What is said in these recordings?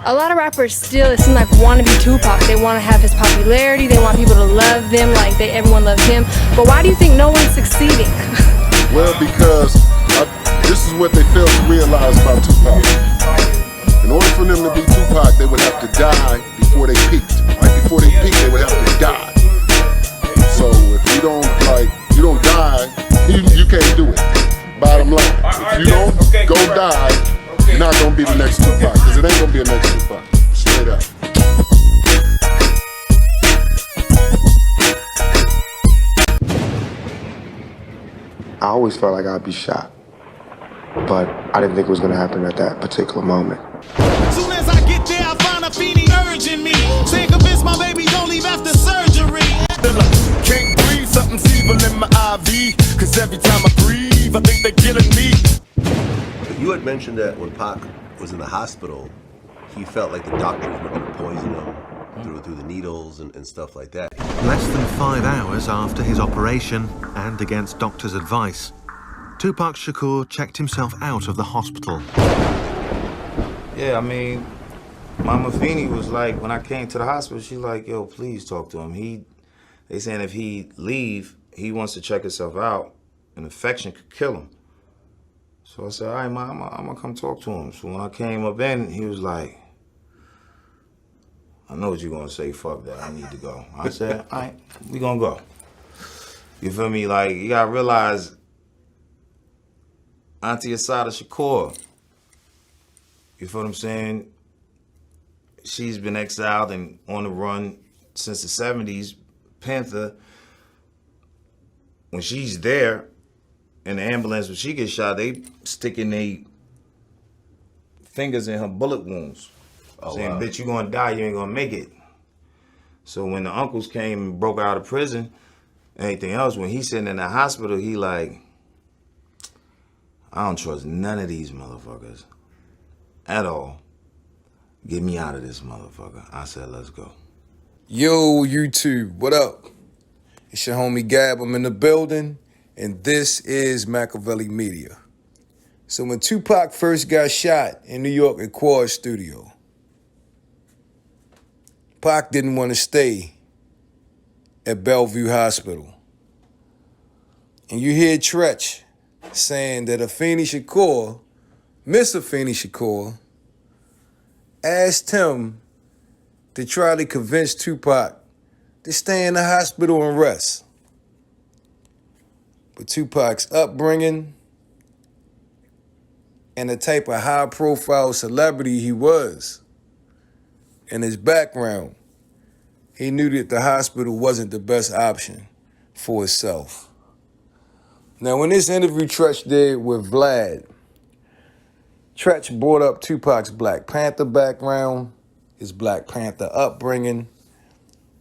A lot of rappers still, it seems like, want to be Tupac. They want to have his popularity. They want people to love them like everyone loves him. But why do you think no one's succeeding? Well, because this is what they fail to realize about Tupac. In order for them to be Tupac, they would have to die before they peaked. Right before they peaked, they would have to die. So if you don't die, you can't do it. Bottom line, if you don't go die, you're not gonna be the next Tupac, because it ain't gonna be the next Tupac. Straight up. I always felt like I'd be shot, but I didn't think it was gonna happen at that particular moment. Soon as I get there, I find Afeni urging me, saying convince my baby don't leave after surgery. Can't breathe, something's evil in my IV, cause every time I breathe, I think they're killing me. You had mentioned that when Pac was in the hospital, he felt like the doctors were going to poison him through the needles and stuff like that. Less than 5 hours after his operation, and against doctors' advice, Tupac Shakur checked himself out of the hospital. Yeah, I mean, Mama Afeni was like, when I came to the hospital, she's like, yo, please talk to him. They saying if he leave, he wants to check himself out. An infection could kill him. So I said, all right, Ma, I'm gonna come talk to him. So when I came up in, he was like, I know what you're gonna say, fuck that, I need to go. I said, all right, we gonna go. You feel me? Like, you gotta realize, Auntie Assata Shakur, you feel what I'm saying? She's been exiled and on the run since the 70s. Panther, when she's there in the ambulance, when she gets shot, they sticking their fingers in her bullet wounds. Saying, bitch, you gonna die, you ain't gonna make it. So when the uncles came and broke her out of prison, anything else, when he's sitting in the hospital, he like, I don't trust none of these motherfuckers at all. Get me out of this motherfucker. I said, let's go. Yo, YouTube, what up? It's your homie Gab, I'm in the building, and this is MAKAVELI Media. So when Tupac first got shot in New York at Quad Studio, Pac didn't want to stay at Bellevue Hospital. And you hear Treach saying that Afeni Shakur, Miss Afeni Shakur, asked him to try to convince Tupac to stay in the hospital and rest. But Tupac's upbringing and the type of high-profile celebrity he was and his background, he knew that the hospital wasn't the best option for himself. Now, when this interview Treach did with Vlad, Treach brought up Tupac's Black Panther background, his Black Panther upbringing,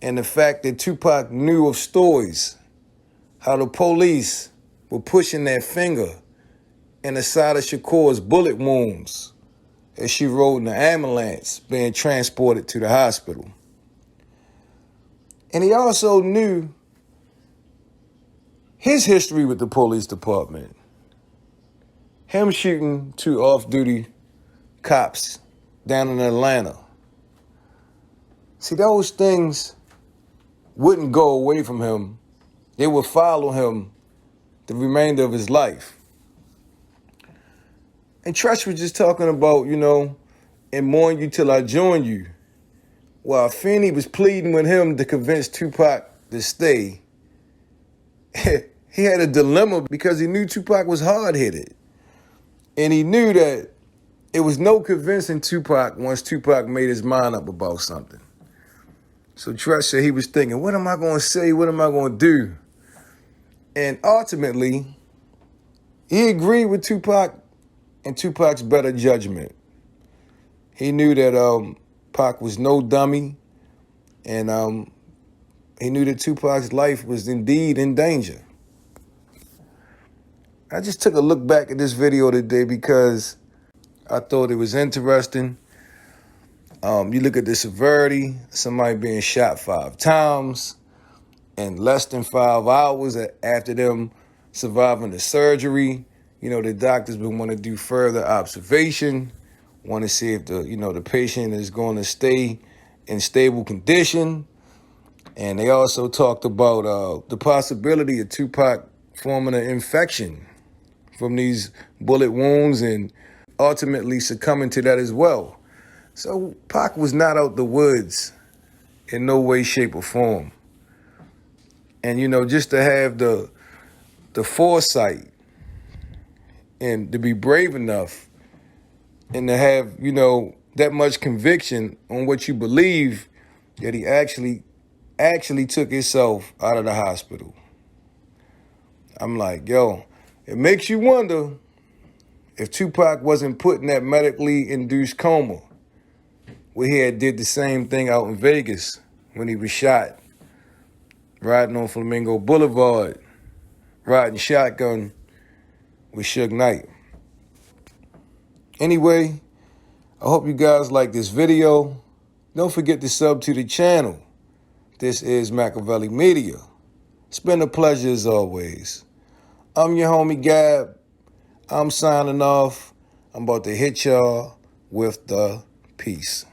and the fact that Tupac knew of stories, how the police were pushing their finger in Assata Shakur's bullet wounds as she rode in the ambulance being transported to the hospital. And he also knew his history with the police department. Him shooting 2 off-duty cops down in Atlanta. See, those things wouldn't go away from him. They would follow him the remainder of his life. And Treach was just talking about, and mourn you till I join you. While Afeni was pleading with him to convince Tupac to stay, he had a dilemma because he knew Tupac was hard-headed. And he knew that it was no convincing Tupac once Tupac made his mind up about something. So Treach said he was thinking, what am I going to say? What am I going to do? And ultimately, he agreed with Tupac and Tupac's better judgment. He knew that Pac was no dummy, and he knew that Tupac's life was indeed in danger. I just took a look back at this video today because I thought it was interesting. You look at the severity, somebody being shot 5 times in less than 5 hours after them surviving the surgery. The doctors would want to do further observation, want to see if the patient is going to stay in stable condition. And they also talked about the possibility of Tupac forming an infection from these bullet wounds and ultimately succumbing to that as well. So Pac was not out the woods in no way, shape, or form. And, just to have the foresight and to be brave enough and to have, that much conviction on what you believe that he actually took himself out of the hospital. I'm like, yo, it makes you wonder if Tupac wasn't put in that medically induced coma where he had did the same thing out in Vegas when he was shot, riding on Flamingo Boulevard, riding shotgun with Suge Knight. Anyway, I hope you guys like this video. Don't forget to sub to the channel. This is MAKAVELI Media. It's been a pleasure as always. I'm your homie Gab. I'm signing off. I'm about to hit y'all with the peace.